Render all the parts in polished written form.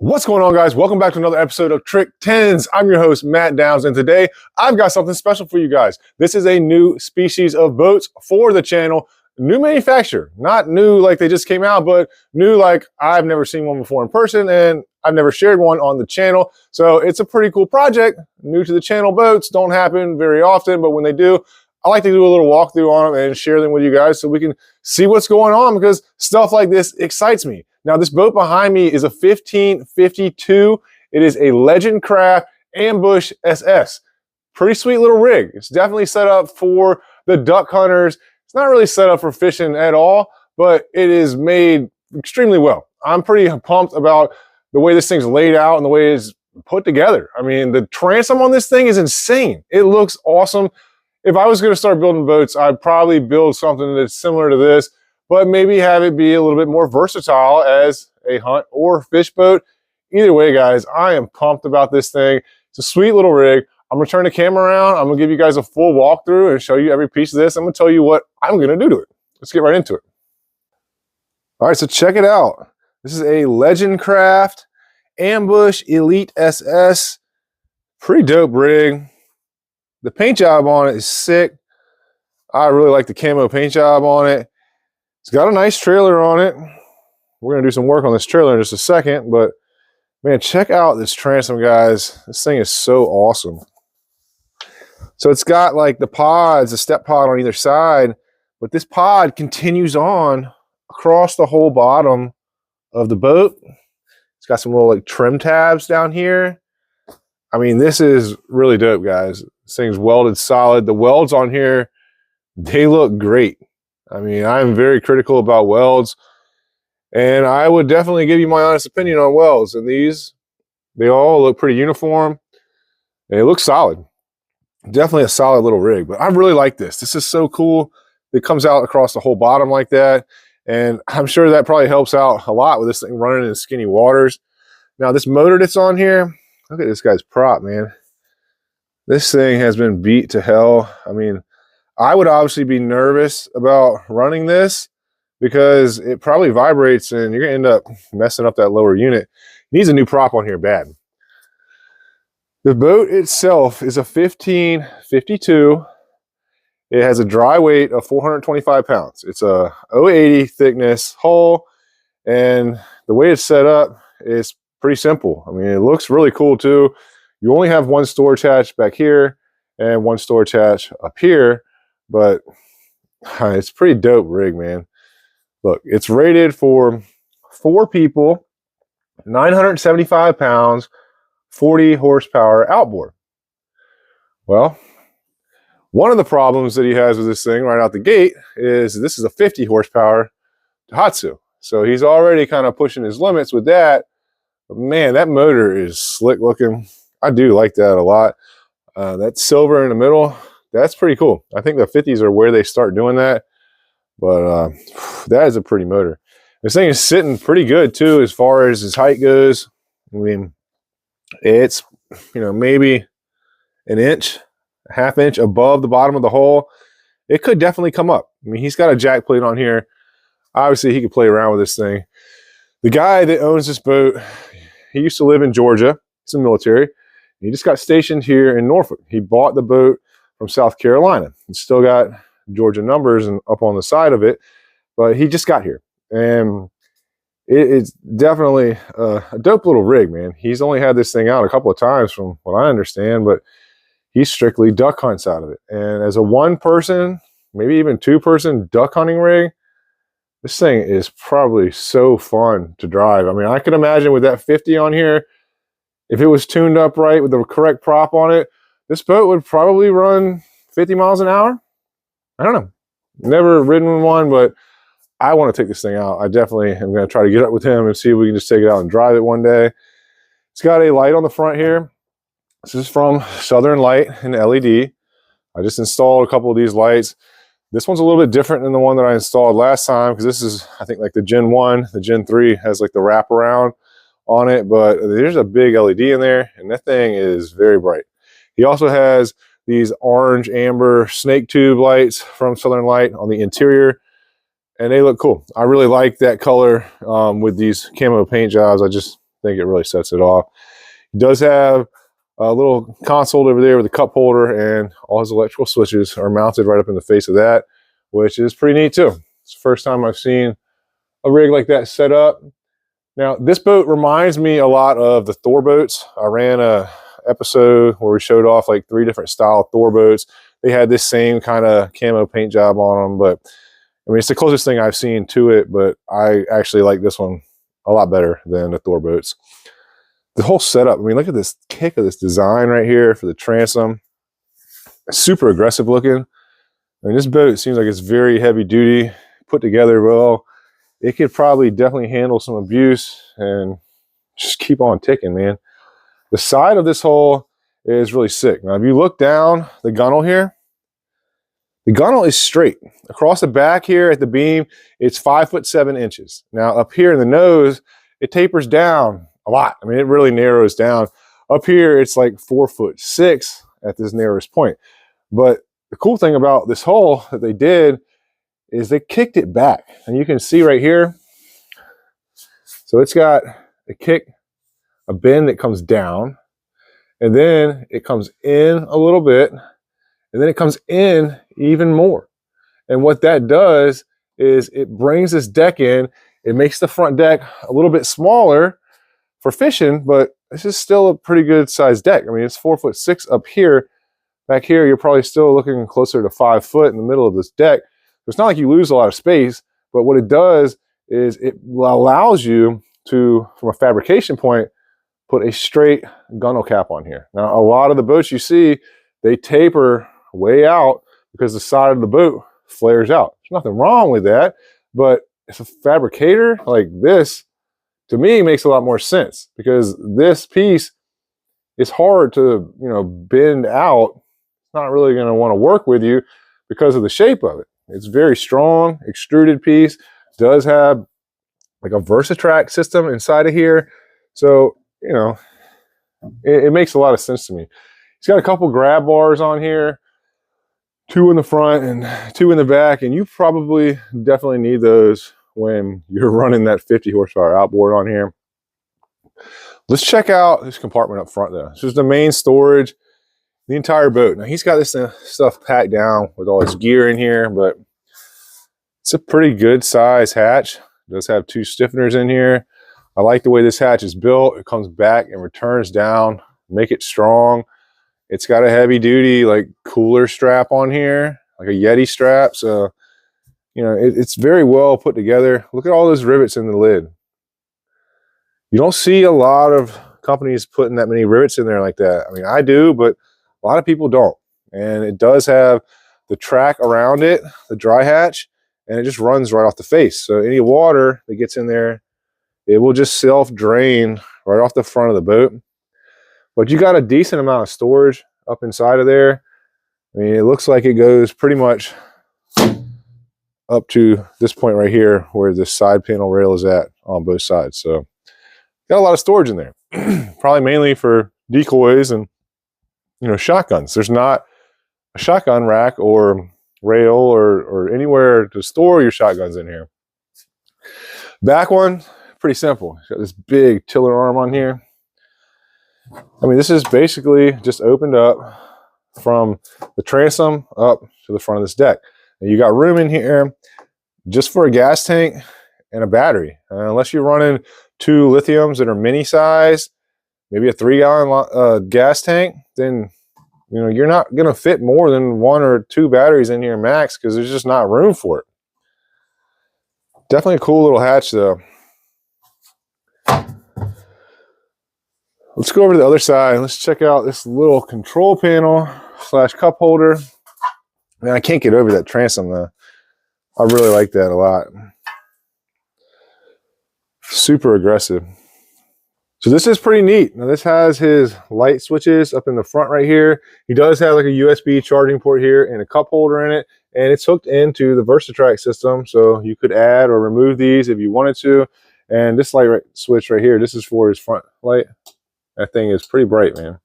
What's going on, guys? Welcome back to another episode of Trick 10s. I'm your host, Matt Downs, and today I've got something special for you guys. This is a new species of boats for the channel. New manufacturer. Not new like they just came out, but new like I've never seen one before in person, and I've never shared one on the channel. So it's a pretty cool project. New to the channel boats don't happen very often, but when they do, I like to do a little walkthrough on them and share them with you guys so we can see what's going on, because stuff like this excites me. Now, this boat behind me is a 1552. It is a Legend Craft Ambush SS. Pretty sweet little rig. It's definitely set up for the duck hunters. It's not really set up for fishing at all, but it is made extremely well. I'm pretty pumped about the way this thing's laid out and the way it's put together. I mean, the transom on this thing is insane. It looks awesome. If I was going to start building boats, I'd probably build something that's similar to this, but maybe have it be a little bit more versatile as a hunt or fish boat. Either way, guys, I am pumped about this thing. It's a sweet little rig. I'm gonna turn the camera around. I'm gonna give you guys a full walkthrough and show you every piece of this. I'm gonna tell you what I'm gonna do to it. Let's get right into it. All right, so check it out. This is a Legend Craft Ambush Elite SS. Pretty dope rig. The paint job on it is sick. I really like the camo paint job on it. It's got a nice trailer on it. We're going to do some work on this trailer in just a second, but man, check out this transom, guys. This thing is so awesome. So it's got like the pods, the step pod on either side, but this pod continues on across the whole bottom of the boat. It's got some little like trim tabs down here. I mean, this is really dope, guys. This thing's welded solid. The welds on here, they look great. I mean, I'm very critical about welds, and I would definitely give you my honest opinion on welds. And these, they all look pretty uniform, and it looks solid. Definitely a solid little rig, but I really like this. This is so cool. It comes out across the whole bottom like that, and I'm sure that probably helps out a lot with this thing running in skinny waters. Now, this motor that's on here, look at this guy's prop, man. This thing has been beat to hell. I mean, I would obviously be nervous about running this because it probably vibrates and you're going to end up messing up that lower unit. It needs a new prop on here bad. The boat itself is a 1552. It has a dry weight of 425 pounds. It's a 080 thickness hull, and the way it's set up is pretty simple. I mean, it looks really cool too. You only have one storage hatch back here and one storage hatch up here. But it's pretty dope rig, man. Look, it's rated for 4 people, 975 pounds, 40 horsepower outboard. Well, one of the problems that he has with this thing right out the gate is this is a 50 horsepower Daihatsu. So he's already kind of pushing his limits with that. But man, that motor is slick looking. I do like that a lot. That silver in the middle, that's pretty cool. I think the 50s are where they start doing that, but that is a pretty motor. This thing is sitting pretty good too as far as his height goes. I mean, it's, you know, maybe an inch, a half inch above the bottom of the hull. It could definitely come up. I mean, he's got a jack plate on here. Obviously, he could play around with this thing. The guy that owns this boat, he used to live in Georgia. He's in the military. He just got stationed here in Norfolk. He bought the boat from South Carolina. It's still got Georgia numbers and up on the side of it, but he just got here. And it's definitely a dope little rig, man. He's only had this thing out a couple of times from what I understand, but he's strictly duck hunts out of it. And as a 1-person, maybe even 2-person duck hunting rig, this thing is probably so fun to drive. I mean, I can imagine with that 50 on here, if it was tuned up right with the correct prop on it, this boat would probably run 50 miles an hour. I don't know. Never ridden one, but I want to take this thing out. I definitely am going to try to get up with him and see if we can just take it out and drive it one day. It's got a light on the front here. This is from Southern Light and LED. I just installed a couple of these lights. This one's a little bit different than the one that I installed last time, because this is, I think, like the Gen 1. The Gen 3 has like the wraparound on it, but there's a big LED in there, and that thing is very bright. He also has these orange amber snake tube lights from Southern Light on the interior, and they look cool. I really like that color with these camo paint jobs. I just think it really sets it off. It does have a little console over there with a cup holder, and all his electrical switches are mounted right up in the face of that, which is pretty neat too. It's the first time I've seen a rig like that set up. Now, this boat reminds me a lot of the Thor boats. I ran a episode where we showed off like 3 different style Thor boats. They had this same kind of camo paint job on them, but I mean, it's the closest thing I've seen to it, but I actually like this one a lot better than the Thor boats. The whole setup, I mean, look at this kick of this design right here for the transom. It's super aggressive looking. I mean, this boat seems like it's very heavy duty, put together well. It could probably definitely handle some abuse and just keep on ticking, man. The side of this hull is really sick. Now, if you look down the gunnel here, the gunnel is straight. Across the back here at the beam, it's 5'7". Now, up here in the nose, it tapers down a lot. I mean, it really narrows down. Up here, it's like 4'6" at this narrowest point. But the cool thing about this hull that they did is they kicked it back. And you can see right here, so it's got a kick, a bend that comes down, and then it comes in a little bit, and then it comes in even more. And what that does is it brings this deck in, it makes the front deck a little bit smaller for fishing, but this is still a pretty good sized deck. I mean, it's 4'6" up here. Back here, you're probably still looking closer to 5 foot in the middle of this deck. It's not like you lose a lot of space, but what it does is it allows you to, from a fabrication point, put a straight gunnel cap on here. Now, a lot of the boats you see, they taper way out because the side of the boat flares out. There's nothing wrong with that, but if a fabricator like this, to me, makes a lot more sense because this piece is hard to, bend out. It's not really going to want to work with you because of the shape of it. It's very strong, extruded piece. Does have like a VersaTrack system inside of here. So, it makes a lot of sense to me. It's got a couple grab bars on here, 2 in the front and 2 in the back. And you probably definitely need those when you're running that 50 horsepower outboard on here. Let's check out this compartment up front though. This is the main storage. The entire boat. Now he's got this stuff packed down with all his gear in here, but it's a pretty good size hatch. It does have 2 stiffeners in here. I like the way this hatch is built. It comes back and returns down, make it strong. It's got a heavy duty like cooler strap on here, like a Yeti strap. So, it's very well put together. Look at all those rivets in the lid. You don't see a lot of companies putting that many rivets in there like that. I mean, I do, but a lot of people don't. And it does have the track around it, the dry hatch, and it just runs right off the face. So any water that gets in there, it will just self-drain right off the front of the boat. But you got a decent amount of storage up inside of there. I mean, it looks like it goes pretty much up to this point right here where the side panel rail is at on both sides. So got a lot of storage in there. Probably mainly for decoys and shotguns. There's not a shotgun rack or rail or anywhere to store your shotguns in here. Back one, pretty simple. It's got this big tiller arm on here. I mean, this is basically just opened up from the transom up to the front of this deck. And you got room in here just for a gas tank and a battery. Unless you're running 2 lithiums that are mini size, maybe a 3-gallon gas tank, then you're not going to fit more than 1 or 2 batteries in here max because there's just not room for it. Definitely a cool little hatch though. Let's go over to the other side. Let's check out this little control panel / cup holder. Man, I can't get over that transom though. I really like that a lot. Super aggressive. So this is pretty neat. Now this has his light switches up in the front right here. He does have like a USB charging port here and a cup holder in it. And it's hooked into the VersaTrack system. So you could add or remove these if you wanted to. And this light switch right here, this is for his front light. That thing is pretty bright, man.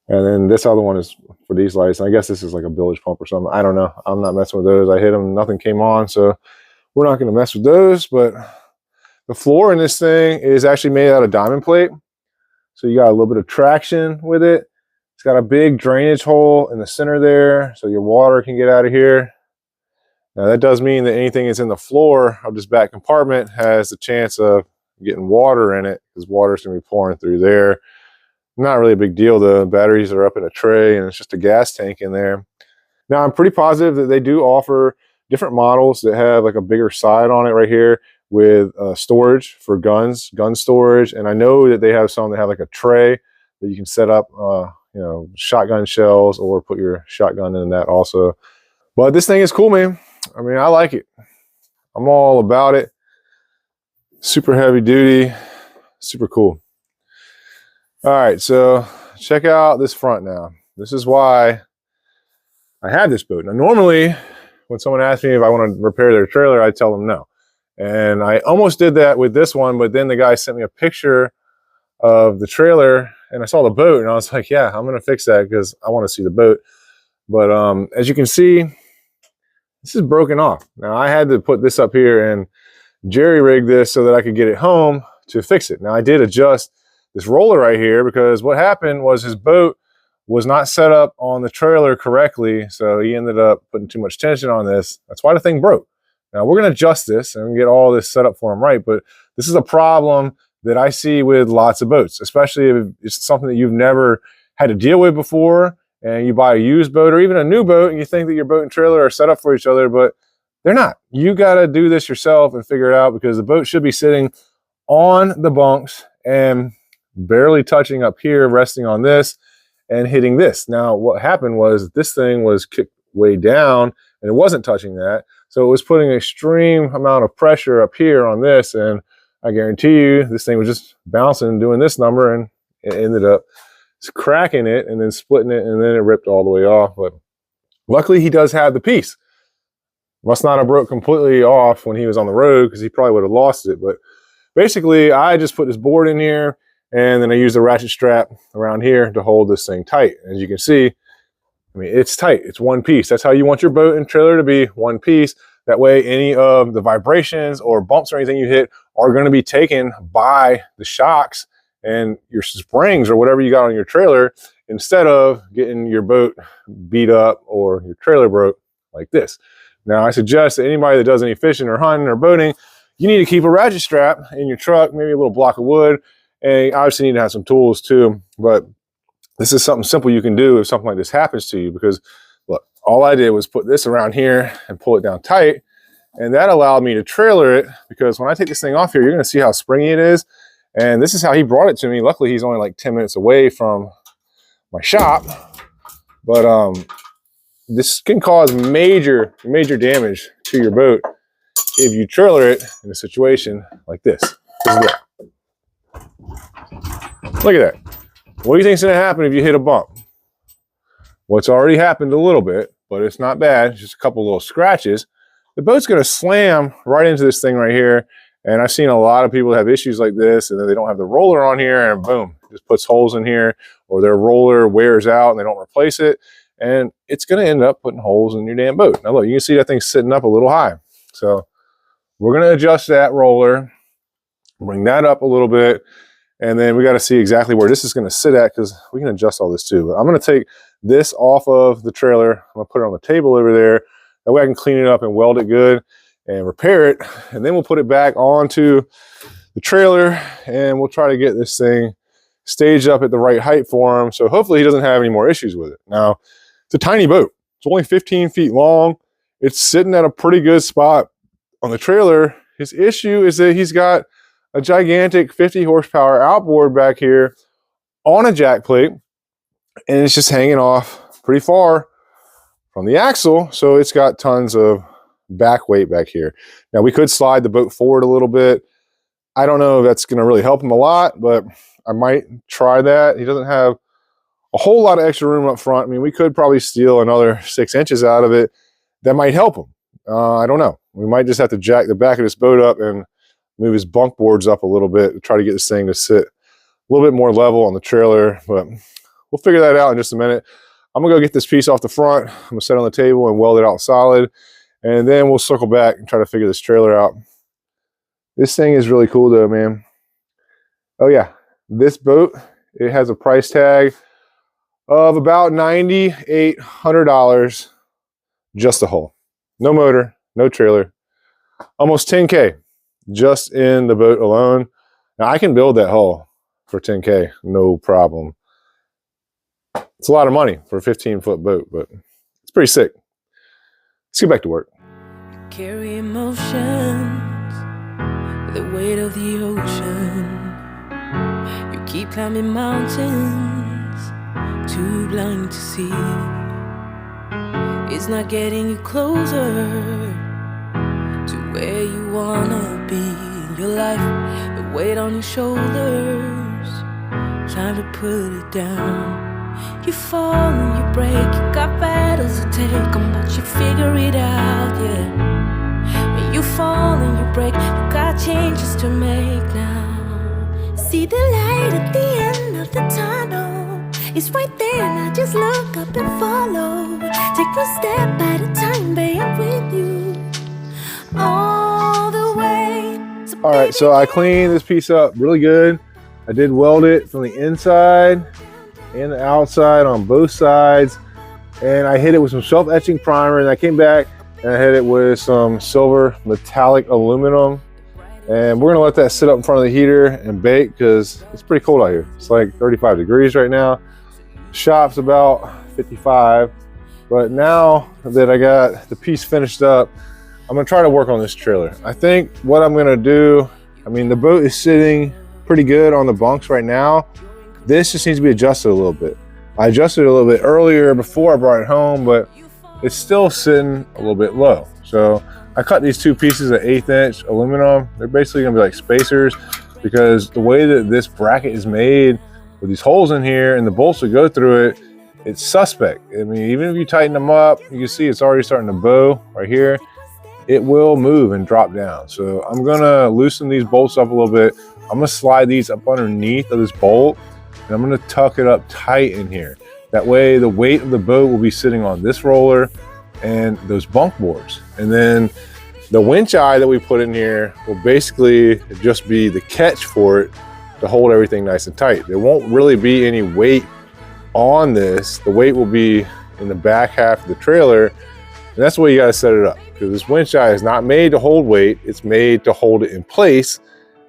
And then this other one is for these lights. I guess this is like a bilge pump or something. I don't know. I'm not messing with those. I hit them, nothing came on. So we're not going to mess with those. But The floor in this thing is actually made out of diamond plate. So you got a little bit of traction with it. It's got a big drainage hole in the center there, so your water can get out of here. Now that does mean that anything that's in the floor of this back compartment has the chance of getting water in it, because water is going to be pouring through there. Not really a big deal though. The batteries are up in a tray and it's just a gas tank in there. Now I'm pretty positive that they do offer different models that have like a bigger side on it right here with storage for guns, gun storage. And I know that they have some that have like a tray that you can set up, you know, shotgun shells, or put your shotgun in that also. But this thing is cool, man. I mean, I like it. I'm all about it. Super heavy duty, super cool. All right, so check out this front now. This is why I have this boat. Now, normally, when someone asks me if I want to repair their trailer, I tell them no. And I almost did that with this one, but then the guy sent me a picture of the trailer, and I saw the boat, and I was like, yeah, I'm going to fix that because I want to see the boat. But as you can see, this is broken off. Now, I had to put this up here and jerry-rig this so that I could get it home to fix it. Now, I did adjust this roller right here because what happened was his boat was not set up on the trailer correctly, so he ended up putting too much tension on this. That's why the thing broke. Now we're going to adjust this and get all this set up for him right, but this is a problem that I see with lots of boats, especially if it's something that you've never had to deal with before, and you buy a used boat or even a new boat and you think that your boat and trailer are set up for each other, but they're not. You got to do this yourself and figure it out, because the boat should be sitting on the bunks and barely touching up here, resting on this and hitting this. Now, what happened was this thing was kicked way down and it wasn't touching that. So it was putting an extreme amount of pressure up here on this. And I guarantee you this thing was just bouncing and doing this number, and it ended up cracking it and then splitting it, and then it ripped all the way off. But luckily he does have the piece. Must not have broke completely off when he was on the road, because he probably would have lost it. But basically I just put this board in here, and then I use the ratchet strap around here to hold this thing tight. As you can see, I mean, it's tight. It's one piece. That's how you want your boat and trailer to be, one piece. That way, any of the vibrations or bumps or anything you hit are going to be taken by the shocks and your springs or whatever you got on your trailer, instead of getting your boat beat up or your trailer broke like this. Now, I suggest that anybody that does any fishing or hunting or boating, you need to keep a ratchet strap in your truck, maybe a little block of wood. And you obviously need to have some tools too, but this is something simple you can do if something like this happens to you, because look, all I did was put this around here and pull it down tight, and that allowed me to trailer it, because when I take this thing off here, you're going to see how springy it is. And this is how he brought it to me. Luckily, he's only like 10 minutes away from my shop, but this can cause major damage to your boat if you trailer it in a situation like this. Look at that. What do you think is going to happen if you hit a bump? Well, it's already happened a little bit, but it's not bad. It's just a couple little scratches. The boat's going to slam right into this thing right here. And I've seen a lot of people have issues like this, and then they don't have the roller on here, and boom, it just puts holes in here, or their roller wears out and they don't replace it. And it's going to end up putting holes in your damn boat. Now look, you can see that thing's sitting up a little high. So we're going to adjust that roller, bring that up a little bit. And then we got to see exactly where this is going to sit at, because we can adjust all this too. But I'm going to take this off of the trailer. I'm going to put it on the table over there. That way I can clean it up and weld it good and repair it. And then we'll put it back onto the trailer, and we'll try to get this thing staged up at the right height for him. So hopefully he doesn't have any more issues with it. Now, it's a tiny boat. It's only 15 feet long. It's sitting at a pretty good spot on the trailer. His issue is that he's got a gigantic 50 horsepower outboard back here on a jack plate, and it's just hanging off pretty far from the axle. So it's got tons of back weight back here. Now we could slide the boat forward a little bit. I don't know if that's going to really help him a lot, but I might try that. He doesn't have a whole lot of extra room up front. I mean, we could probably steal another 6 inches out of it. That might help him. I don't know. We might just have to jack the back of this boat up and move his bunk boards up a little bit to try to get this thing to sit a little bit more level on the trailer, but we'll figure that out in just a minute. I'm gonna go get this piece off the front. I'm gonna set it on the table and weld it out solid, and then we'll circle back and try to figure this trailer out. This thing is really cool though, man. Oh yeah, this boat, it has a price tag of about $9,800, just the hull. No motor, no trailer, almost 10K just in the boat alone. Now I can build that hull for 10K, no problem. It's a lot of money for a 15-foot boat, but it's pretty sick. Let's get back to work. Carry emotions, the weight of the ocean. You keep climbing mountains, too blind to see. It's not getting you closer to where you wanna be in your life. The weight on your shoulders, time to put it down. You fall and you break, you got battles to take on, but you figure it out, yeah. When you fall and you break, you got changes to make now. See the light at the end of the tunnel, it's right there, now just look up and follow. Take one step at a time, babe, I'm with you all the way. So all right, so I cleaned this piece up really good. I did weld it from the inside and the outside on both sides, and I hit it with some self-etching primer, and I came back and I hit it with some silver metallic aluminum, and we're gonna let that sit up in front of the heater and bake because it's pretty cold out here. It's like 35 degrees right now. Shop's about 55, but now that I got the piece finished up, I'm gonna try to work on this trailer. I think what I'm gonna do, I mean, the boat is sitting pretty good on the bunks right now. This just needs to be adjusted a little bit. I adjusted it a little bit earlier before I brought it home, but it's still sitting a little bit low. So I cut these two pieces of 1/8 inch aluminum. They're basically gonna be like spacers, because the way that this bracket is made with these holes in here and the bolts that go through it, it's suspect. I mean, even if you tighten them up, you can see it's already starting to bow right here. It will move and drop down. So I'm gonna loosen these bolts up a little bit. I'm gonna slide these up underneath of this bolt, and I'm gonna tuck it up tight in here. That way the weight of the boat will be sitting on this roller and those bunk boards. And then the winch eye that we put in here will basically just be the catch for it to hold everything nice and tight. There won't really be any weight on this. The weight will be in the back half of the trailer, and that's the way you gotta set it up, because this winch eye is not made to hold weight, it's made to hold it in place.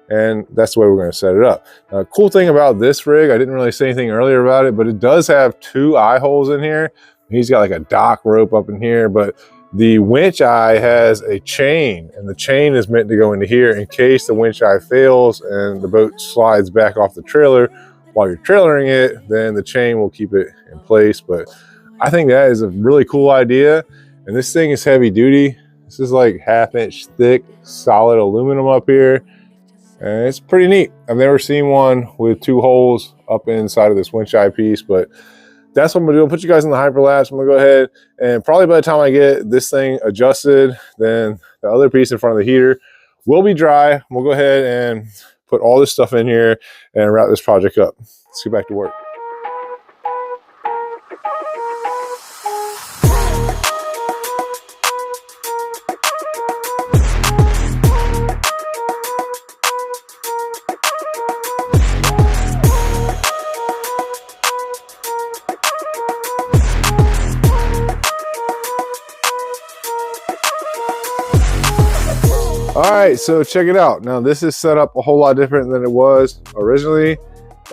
And that's the way we're going to set it up. Now, the cool thing about this rig, I didn't really say anything earlier about it, but it does have 2 eye holes in here. He's got like a dock rope up in here, but the winch eye has a chain, and the chain is meant to go into here in case the winch eye fails and the boat slides back off the trailer while you're trailering it, then the chain will keep it in place. But I think that is a really cool idea. And this thing is heavy duty. This is like 1/2 inch thick, solid aluminum up here. And it's pretty neat. I've never seen one with 2 holes up inside of this winch eye piece, but that's what I'm gonna do. I'll put you guys in the hyperlapse. I'm gonna go ahead and probably by the time I get this thing adjusted, then the other piece in front of the heater will be dry. We'll go ahead and put all this stuff in here and wrap this project up. Let's get back to work. All right, so check it out. Now this is set up a whole lot different than it was originally.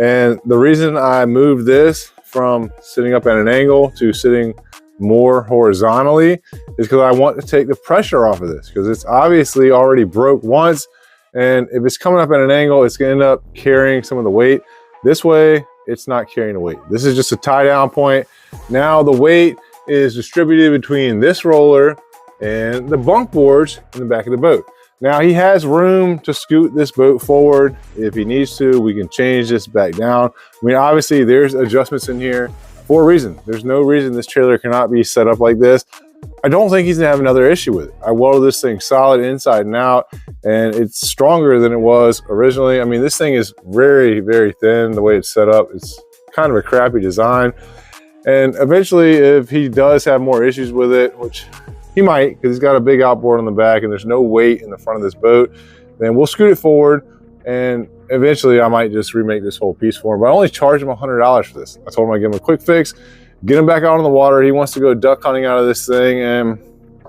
And the reason I moved this from sitting up at an angle to sitting more horizontally is because I want to take the pressure off of this, because it's obviously already broke once. And if it's coming up at an angle, it's gonna end up carrying some of the weight. This way, it's not carrying the weight. This is just a tie down point. Now the weight is distributed between this roller and the bunk boards in the back of the boat. Now he has room to scoot this boat forward. If he needs to, we can change this back down. I mean, obviously there's adjustments in here for a reason. There's no reason this trailer cannot be set up like this. I don't think he's gonna have another issue with it. I welded this thing solid inside and out, and it's stronger than it was originally. I mean, this thing is very, very thin the way it's set up. It's kind of a crappy design. And eventually, if he does have more issues with it, which he might, because he's got a big outboard on the back and there's no weight in the front of this boat, then we'll scoot it forward, and eventually I might just remake this whole piece for him. But I only charged him $100 for this. I told him I'd give him a quick fix, get him back out on the water. He wants to go duck hunting out of this thing, and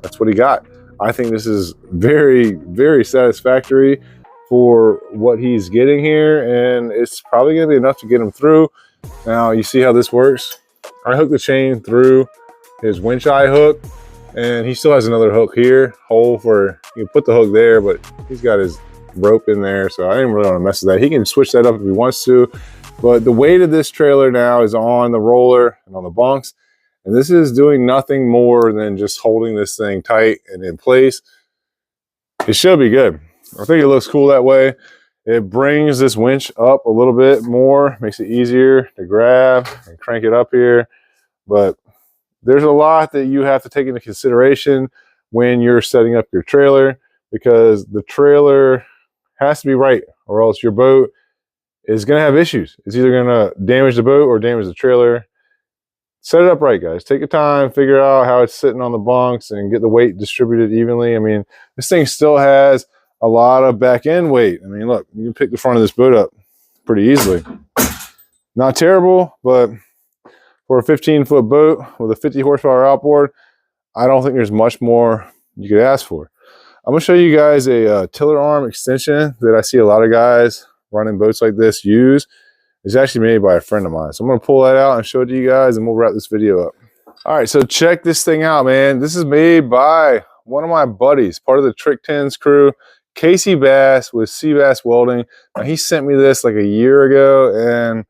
that's what he got. I think this is very, very satisfactory for what he's getting here, and it's probably going to be enough to get him through. Now, you see how this works? I hook the chain through his winch eye hook, and he still has another hook here, hole for, you can put the hook there, but he's got his rope in there, so I didn't really want to mess with that. He can switch that up if he wants to, but the weight of this trailer now is on the roller and on the bunks, and this is doing nothing more than just holding this thing tight and in place. It should be good. I think it looks cool that way. It brings this winch up a little bit more, makes it easier to grab and crank it up here. But there's a lot that you have to take into consideration when you're setting up your trailer, because the trailer has to be right, or else your boat is going to have issues. It's either going to damage the boat or damage the trailer. Set it up right, guys. Take your time, figure out how it's sitting on the bunks, and get the weight distributed evenly. I mean, this thing still has a lot of back end weight. I mean, look, you can pick the front of this boat up pretty easily. Not terrible, but for a 15-foot boat with a 50 horsepower outboard, I don't think there's much more you could ask for. I'm going to show you guys a tiller arm extension that I see a lot of guys running boats like this use. It's actually made by a friend of mine. So I'm going to pull that out and show it to you guys, and we'll wrap this video up. All right, so check this thing out, man. This is made by one of my buddies, part of the Trick 10s crew, Casey Bass with Sea Bass Welding. Now, he sent me this like a year ago, and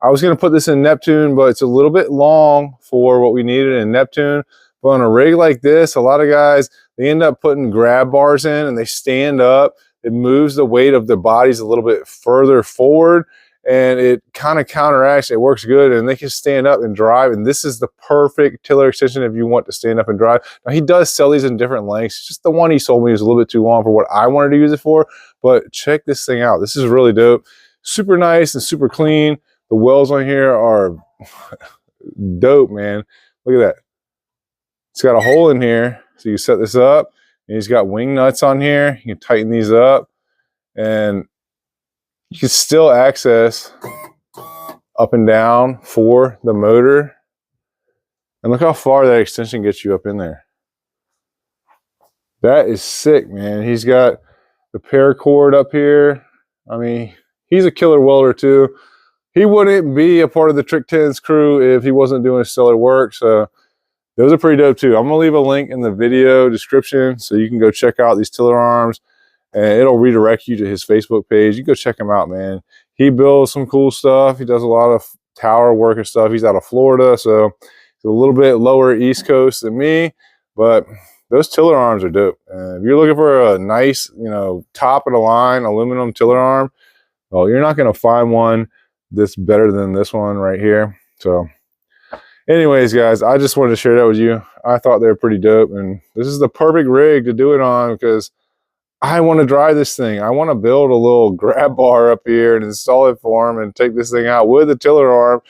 I was going to put this in Neptune, but it's a little bit long for what we needed in Neptune. But on a rig like this, a lot of guys, they end up putting grab bars in, and they stand up. It moves the weight of the bodies a little bit further forward, and it kind of counteracts. It works good, and they can stand up and drive. And this is the perfect tiller extension if you want to stand up and drive. Now, he does sell these in different lengths. Just the one he sold me was a little bit too long for what I wanted to use it for. But check this thing out. This is really dope. Super nice and super clean. The welds on here are dope, man. Look at that. It's got a hole in here, so you set this up. And he's got wing nuts on here. You can tighten these up, and you can still access up and down for the motor. And look how far that extension gets you up in there. That is sick, man. He's got the paracord up here. I mean, he's a killer welder too. He wouldn't be a part of the Trick 10s crew if he wasn't doing stellar work. So those are pretty dope too. I'm gonna leave a link in the video description so you can go check out these tiller arms, and it'll redirect you to his Facebook page. You go check him out, man. He builds some cool stuff. He does a lot of tower work and stuff. He's out of Florida, so he's a little bit lower East Coast than me, but those tiller arms are dope. If you're looking for a nice, top of the line aluminum tiller arm, well, you're not gonna find one that's better than this one right here. So anyways, guys, I just wanted to share that with you. I thought they were pretty dope, and this is the perfect rig to do it on because I want to drive this thing. I want to build a little grab bar up here and install it for him and take this thing out with a tiller arm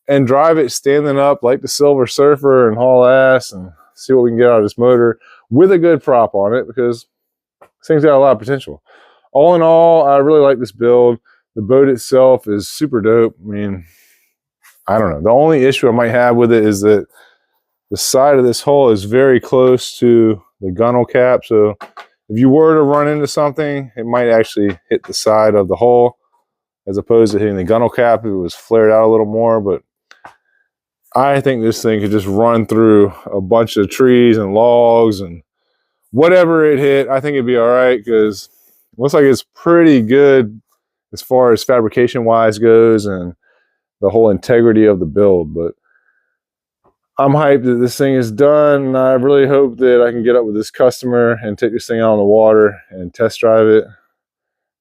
and drive it standing up like the Silver Surfer and haul ass and see what we can get out of this motor with a good prop on it, because this thing's got a lot of potential. All in all, I really like this build. The boat itself is super dope. I mean, I don't know. The only issue I might have with it is that the side of this hull is very close to the gunnel cap. So if you were to run into something, it might actually hit the side of the hull as opposed to hitting the gunnel cap if it was flared out a little more. But I think this thing could just run through a bunch of trees and logs and whatever it hit. I think it'd be all right because it looks like it's pretty good as far as fabrication wise goes and the whole integrity of the build. But I'm hyped that this thing is done, and I really hope that I can get up with this customer and take this thing out on the water and test drive it,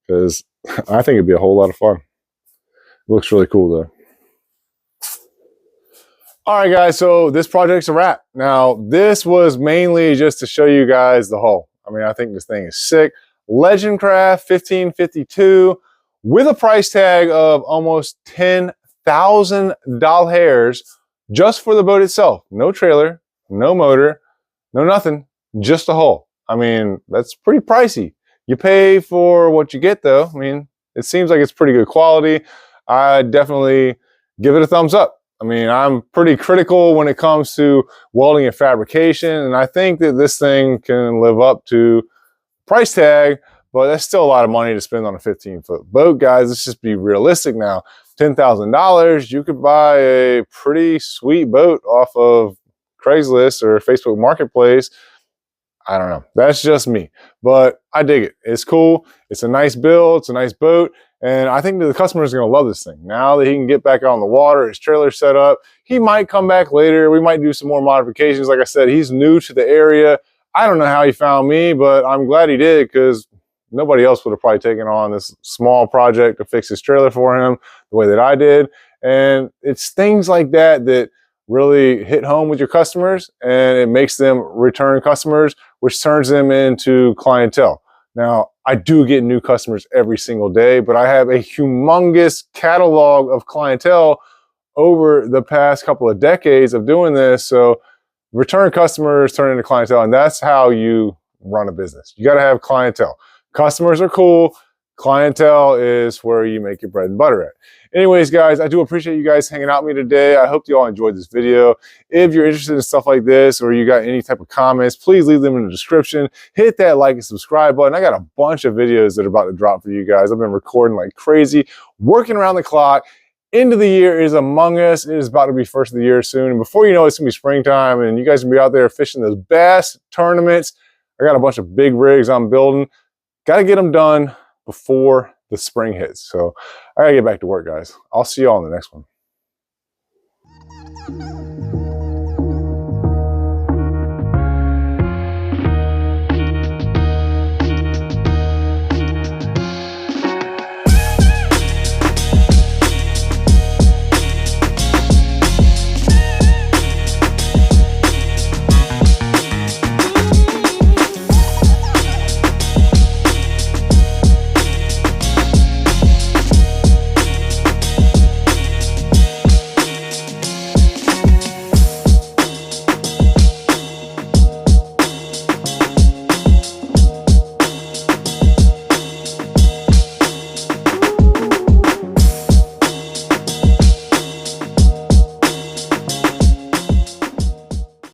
because I think it'd be a whole lot of fun. It looks really cool though. All right, guys, so this project's a wrap. Now, this was mainly just to show you guys the hull. I mean, I think this thing is sick. Legend Craft 1552 with a price tag of almost $10,000 just for the boat itself. No trailer, no motor, no nothing, just a hull. I mean, that's pretty pricey. You pay for what you get though. I mean, it seems like it's pretty good quality. I definitely give it a thumbs up. I mean, I'm pretty critical when it comes to welding and fabrication, and I think that this thing can live up to price tag, but that's still a lot of money to spend on a 15-foot boat, guys. Let's just be realistic now. $10,000, you could buy a pretty sweet boat off of Craigslist or Facebook Marketplace. I don't know. That's just me, but I dig it. It's cool. It's a nice build. It's a nice boat. And I think that the customer is going to love this thing. Now that he can get back out on the water, his trailer's set up, he might come back later. We might do some more modifications. Like I said, he's new to the area. I don't know how he found me, but I'm glad he did, because nobody else would have probably taken on this small project to fix his trailer for him the way that I did. And it's things like that that really hit home with your customers, and it makes them return customers, which turns them into clientele. Now, I do get new customers every single day, but I have a humongous catalog of clientele over the past couple of decades of doing this. So return customers turn into clientele, and that's how you run a business. You got to have clientele. Customers are cool. Clientele is where you make your bread and butter at. Anyways, guys, I do appreciate you guys hanging out with me today. I hope you all enjoyed this video. If you're interested in stuff like this, or you got any type of comments, please leave them in the description. Hit that like and subscribe button. I got a bunch of videos that are about to drop for you guys. I've been recording like crazy, working around the clock. End of the year is among us. It is about to be first of the year soon. And before you know it, it's gonna be springtime, and you guys can be out there fishing those bass tournaments. I got a bunch of big rigs I'm building. Got to get them done before the spring hits. So I gotta get back to work, guys. I'll see you all in the next one.